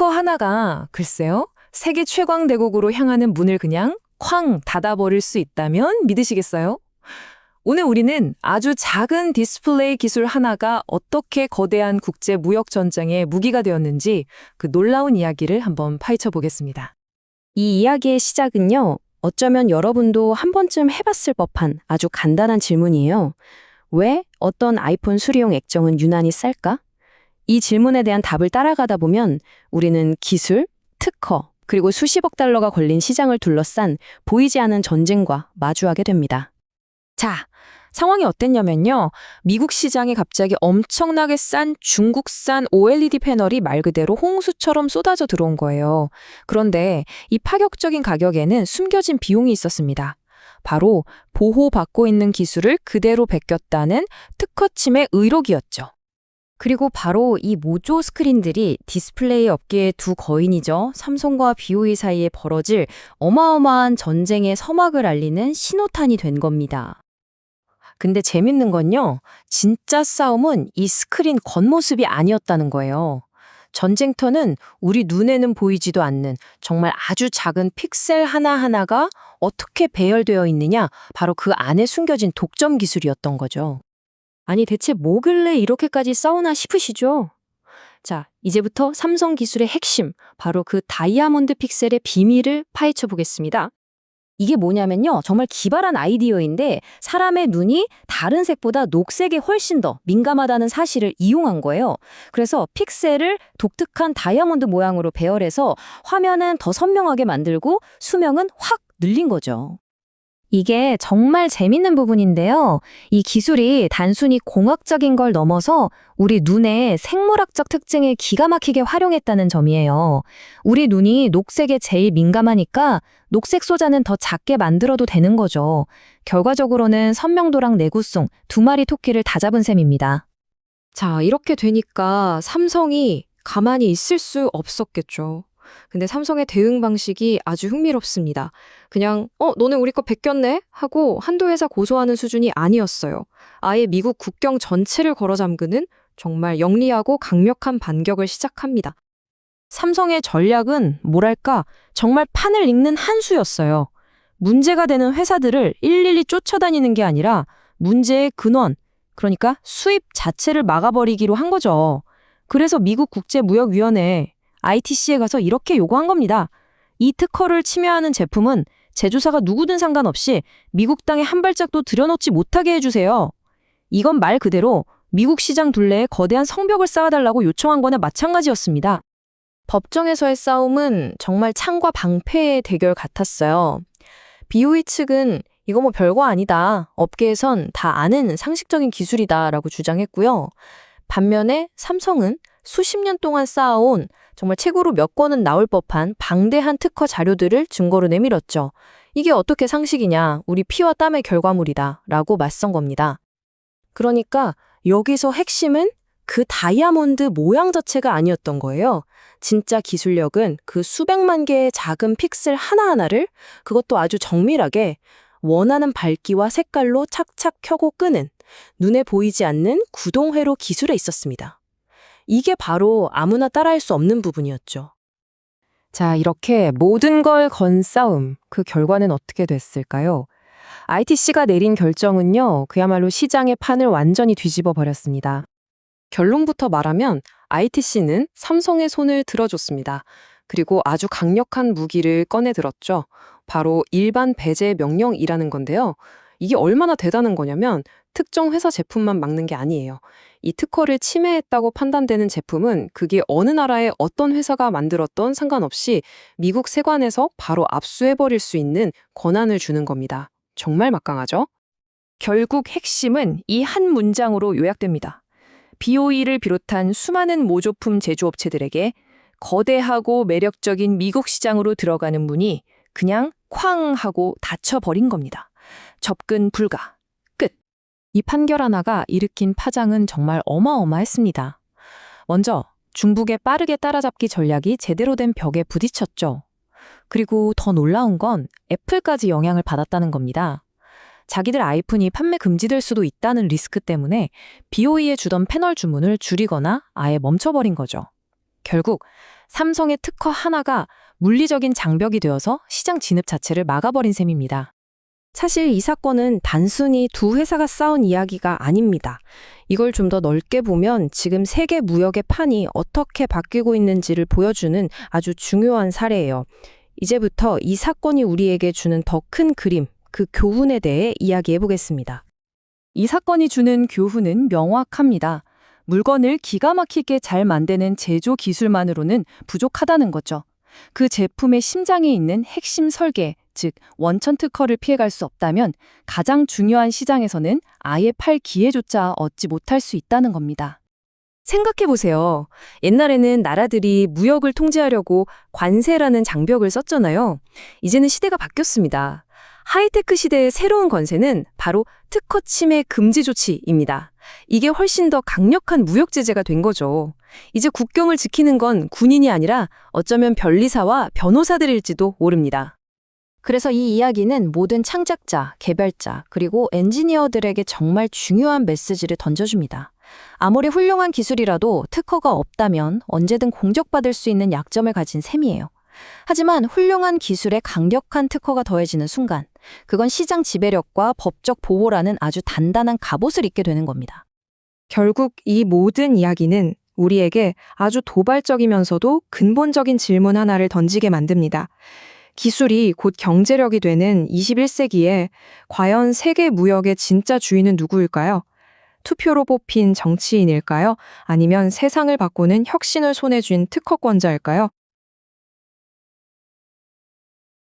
특허 하나가 글쎄요, 세계 최강 대국으로 향하는 문을 그냥 쾅 닫아버릴 수 있다면 믿으시겠어요? 오늘 우리는 아주 작은 디스플레이 기술 하나가 어떻게 거대한 국제 무역 전쟁의 무기가 되었는지 그 놀라운 이야기를 한번 파헤쳐 보겠습니다. 이 이야기의 시작은요, 어쩌면 여러분도 한 번쯤 해봤을 법한 아주 간단한 질문이에요. 왜 어떤 아이폰 수리용 액정은 유난히 쌀까? 이 질문에 대한 답을 따라가다 보면 우리는 기술, 특허, 그리고 수십억 달러가 걸린 시장을 둘러싼 보이지 않는 전쟁과 마주하게 됩니다. 자, 상황이 어땠냐면요. 미국 시장에 갑자기 엄청나게 싼 중국산 OLED 패널이 말 그대로 홍수처럼 쏟아져 들어온 거예요. 그런데 이 파격적인 가격에는 숨겨진 비용이 있었습니다. 바로 보호받고 있는 기술을 그대로 베꼈다는 특허 침해 의혹이었죠. 그리고 바로 이 모조 스크린들이 디스플레이 업계의 두 거인이죠. 삼성과 BOE 사이에 벌어질 어마어마한 전쟁의 서막을 알리는 신호탄이 된 겁니다. 근데 재밌는 건요, 진짜 싸움은 이 스크린 겉모습이 아니었다는 거예요. 전쟁터는 우리 눈에는 보이지도 않는 정말 아주 작은 픽셀 하나하나가 어떻게 배열되어 있느냐, 바로 그 안에 숨겨진 독점 기술이었던 거죠. 아니 대체 뭐길래 이렇게까지 싸우나 싶으시죠? 자, 이제부터 삼성 기술의 핵심, 바로 그 다이아몬드 픽셀의 비밀을 파헤쳐 보겠습니다. 이게 뭐냐면요, 정말 기발한 아이디어인데 사람의 눈이 다른 색보다 녹색에 훨씬 더 민감하다는 사실을 이용한 거예요. 그래서 픽셀을 독특한 다이아몬드 모양으로 배열해서 화면은 더 선명하게 만들고 수명은 확 늘린 거죠. 이게 정말 재밌는 부분인데요. 이 기술이 단순히 공학적인 걸 넘어서 우리 눈의 생물학적 특징을 기가 막히게 활용했다는 점이에요. 우리 눈이 녹색에 제일 민감하니까 녹색 소자는 더 작게 만들어도 되는 거죠. 결과적으로는 선명도랑 내구성, 두 마리 토끼를 다 잡은 셈입니다. 자, 이렇게 되니까 삼성이 가만히 있을 수 없었겠죠. 근데 삼성의 대응 방식이 아주 흥미롭습니다. 그냥 너네 우리 거 베꼈네? 하고 한두 회사 고소하는 수준이 아니었어요. 아예 미국 국경 전체를 걸어 잠그는 정말 영리하고 강력한 반격을 시작합니다. 삼성의 전략은 뭐랄까, 정말 판을 읽는 한 수였어요. 문제가 되는 회사들을 일일이 쫓아다니는 게 아니라 문제의 근원, 그러니까 수입 자체를 막아버리기로 한 거죠. 그래서 미국 국제무역위원회 ITC에 가서 이렇게 요구한 겁니다. 이 특허를 침해하는 제품은 제조사가 누구든 상관없이 미국 땅에 한 발짝도 들여놓지 못하게 해주세요. 이건 말 그대로 미국 시장 둘레에 거대한 성벽을 쌓아달라고 요청한 거나 마찬가지였습니다. 법정에서의 싸움은 정말 창과 방패의 대결 같았어요. BOE 측은 이거 뭐 별거 아니다. 업계에선 다 아는 상식적인 기술이다라고 주장했고요. 반면에 삼성은 수십 년 동안 쌓아온 정말 책으로 몇 권은 나올 법한 방대한 특허 자료들을 증거로 내밀었죠. 이게 어떻게 상식이냐, 우리 피와 땀의 결과물이다 라고 맞선 겁니다. 그러니까 여기서 핵심은 그 다이아몬드 모양 자체가 아니었던 거예요. 진짜 기술력은 그 수백만 개의 작은 픽셀 하나하나를, 그것도 아주 정밀하게 원하는 밝기와 색깔로 착착 켜고 끄는 눈에 보이지 않는 구동회로 기술에 있었습니다. 이게 바로 아무나 따라할 수 없는 부분이었죠. 자, 이렇게 모든 걸 건 싸움, 그 결과는 어떻게 됐을까요? ITC가 내린 결정은요, 그야말로 시장의 판을 완전히 뒤집어 버렸습니다. 결론부터 말하면 ITC는 삼성의 손을 들어줬습니다. 그리고 아주 강력한 무기를 꺼내 들었죠. 바로 일반 배제 명령이라는 건데요. 이게 얼마나 대단한 거냐면 특정 회사 제품만 막는 게 아니에요. 이 특허를 침해했다고 판단되는 제품은 그게 어느 나라의 어떤 회사가 만들었던 상관없이 미국 세관에서 바로 압수해버릴 수 있는 권한을 주는 겁니다. 정말 막강하죠? 결국 핵심은 이 한 문장으로 요약됩니다. BOE를 비롯한 수많은 모조품 제조업체들에게 거대하고 매력적인 미국 시장으로 들어가는 문이 그냥 쾅 하고 닫혀버린 겁니다. 접근 불가. 끝. 이 판결 하나가 일으킨 파장은 정말 어마어마했습니다. 먼저 중국의 빠르게 따라잡기 전략이 제대로 된 벽에 부딪혔죠. 그리고 더 놀라운 건 애플까지 영향을 받았다는 겁니다. 자기들 아이폰이 판매 금지될 수도 있다는 리스크 때문에 BOE에 주던 패널 주문을 줄이거나 아예 멈춰버린 거죠. 결국 삼성의 특허 하나가 물리적인 장벽이 되어서 시장 진입 자체를 막아버린 셈입니다. 사실 이 사건은 단순히 두 회사가 싸운 이야기가 아닙니다. 이걸 좀 더 넓게 보면 지금 세계 무역의 판이 어떻게 바뀌고 있는지를 보여주는 아주 중요한 사례예요. 이제부터 이 사건이 우리에게 주는 더 큰 그림, 그 교훈에 대해 이야기해 보겠습니다. 이 사건이 주는 교훈은 명확합니다. 물건을 기가 막히게 잘 만드는 제조 기술만으로는 부족하다는 거죠. 그 제품의 심장에 있는 핵심 설계, 즉 원천 특허를 피해갈 수 없다면 가장 중요한 시장에서는 아예 팔 기회조차 얻지 못할 수 있다는 겁니다. 생각해 보세요. 옛날에는 나라들이 무역을 통제하려고 관세라는 장벽을 썼잖아요. 이제는 시대가 바뀌었습니다. 하이테크 시대의 새로운 권세는 바로 특허 침해 금지 조치입니다. 이게 훨씬 더 강력한 무역 제재가 된 거죠. 이제 국경을 지키는 건 군인이 아니라 어쩌면 변리사와 변호사들일지도 모릅니다. 그래서 이 이야기는 모든 창작자, 개발자, 그리고 엔지니어들에게 정말 중요한 메시지를 던져줍니다. 아무리 훌륭한 기술이라도 특허가 없다면 언제든 공격받을 수 있는 약점을 가진 셈이에요. 하지만 훌륭한 기술에 강력한 특허가 더해지는 순간, 그건 시장 지배력과 법적 보호라는 아주 단단한 갑옷을 입게 되는 겁니다. 결국 이 모든 이야기는 우리에게 아주 도발적이면서도 근본적인 질문 하나를 던지게 만듭니다. 기술이 곧 경제력이 되는 21세기에 과연 세계 무역의 진짜 주인은 누구일까요? 투표로 뽑힌 정치인일까요? 아니면 세상을 바꾸는 혁신을 손에 쥔 특허권자일까요?